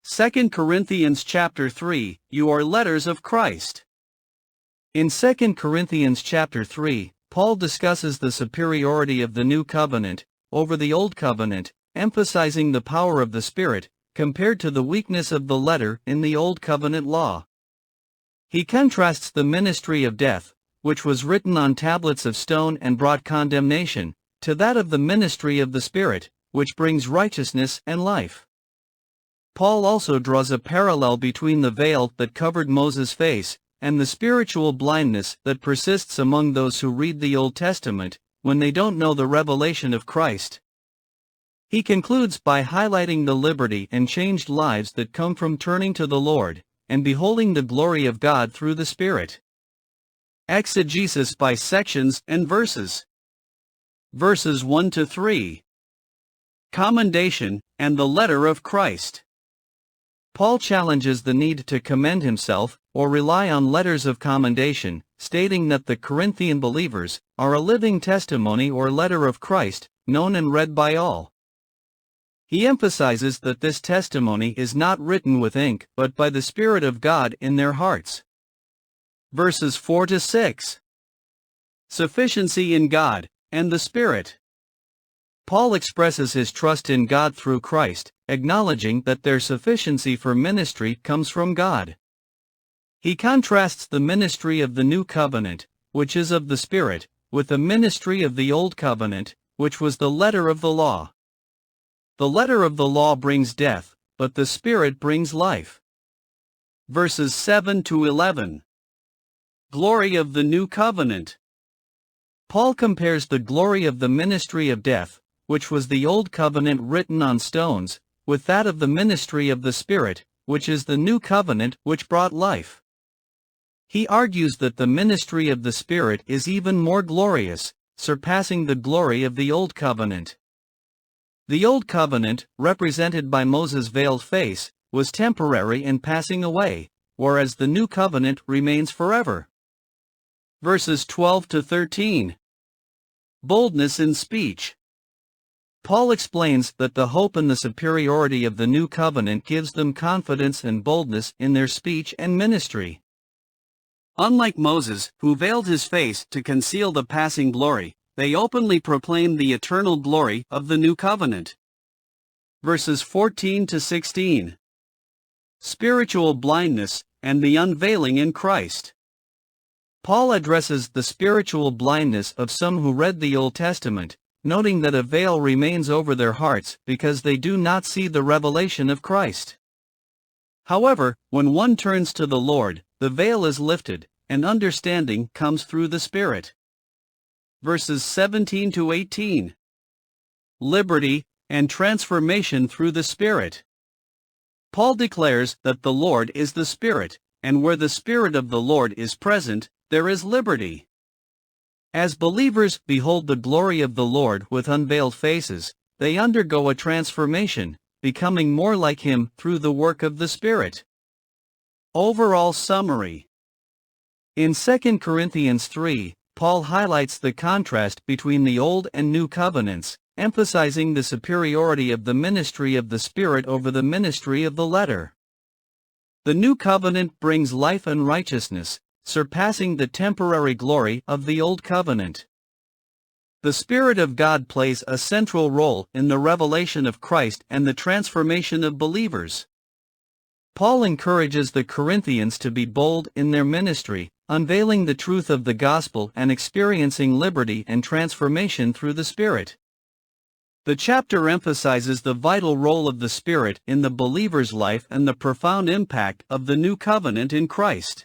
2 Corinthians chapter 3, you are letters of Christ. In 2 Corinthians chapter 3, Paul discusses the superiority of the new covenant over the old covenant, emphasizing the power of the Spirit compared to the weakness of the letter in the old covenant law. He contrasts the ministry of death, which was written on tablets of stone and brought condemnation, to that of the ministry of the Spirit, which brings righteousness and life. Paul also draws a parallel between the veil that covered Moses' face and the spiritual blindness that persists among those who read the Old Testament when they don't know the revelation of Christ. He concludes by highlighting the liberty and changed lives that come from turning to the Lord and beholding the glory of God through the Spirit. Exegesis by sections and verses. Verses 1 to 3. Commendation and the letter of Christ. Paul challenges the need to commend himself or rely on letters of commendation, stating that the Corinthian believers are a living testimony or letter of Christ, known and read by all. He emphasizes that this testimony is not written with ink but by the Spirit of God in their hearts. Verses 4 to 6. Sufficiency in God and the Spirit. Paul expresses his trust in God through Christ, acknowledging that their sufficiency for ministry comes from God. He contrasts the ministry of the new covenant, which is of the Spirit, with the ministry of the old covenant, which was the letter of the law. The letter of the law brings death, but the Spirit brings life. Verses 7 to 11. Glory of the new covenant. Paul compares the glory of the ministry of death, which was the old covenant written on stones, with that of the ministry of the Spirit, which is the new covenant which brought life. He argues that the ministry of the Spirit is even more glorious, surpassing the glory of the old covenant. The old covenant, represented by Moses' veiled face, was temporary and passing away, whereas the new covenant remains forever. Verses 12 to 13. Boldness in speech. Paul explains that the hope and the superiority of the new covenant gives them confidence and boldness in their speech and ministry. Unlike Moses, who veiled his face to conceal the passing glory, they openly proclaim the eternal glory of the new covenant. Verses 14 to 16. Spiritual blindness and the unveiling in Christ. Paul addresses the spiritual blindness of some who read the Old Testament, noting that a veil remains over their hearts because they do not see the revelation of Christ. However, when one turns to the Lord, the veil is lifted, and understanding comes through the Spirit. Verses 17 to 18. Liberty and transformation through the Spirit. Paul declares that the Lord is the Spirit, and where the Spirit of the Lord is present, there is liberty. As believers behold the glory of the Lord with unveiled faces, they undergo a transformation, becoming more like Him through the work of the Spirit. Overall summary. In 2 Corinthians 3, Paul highlights the contrast between the Old and New Covenants, emphasizing the superiority of the ministry of the Spirit over the ministry of the letter. The New Covenant brings life and righteousness, surpassing the temporary glory of the Old Covenant. The Spirit of God plays a central role in the revelation of Christ and the transformation of believers. Paul encourages the Corinthians to be bold in their ministry, unveiling the truth of the gospel and experiencing liberty and transformation through the Spirit. The chapter emphasizes the vital role of the Spirit in the believer's life and the profound impact of the new covenant in Christ.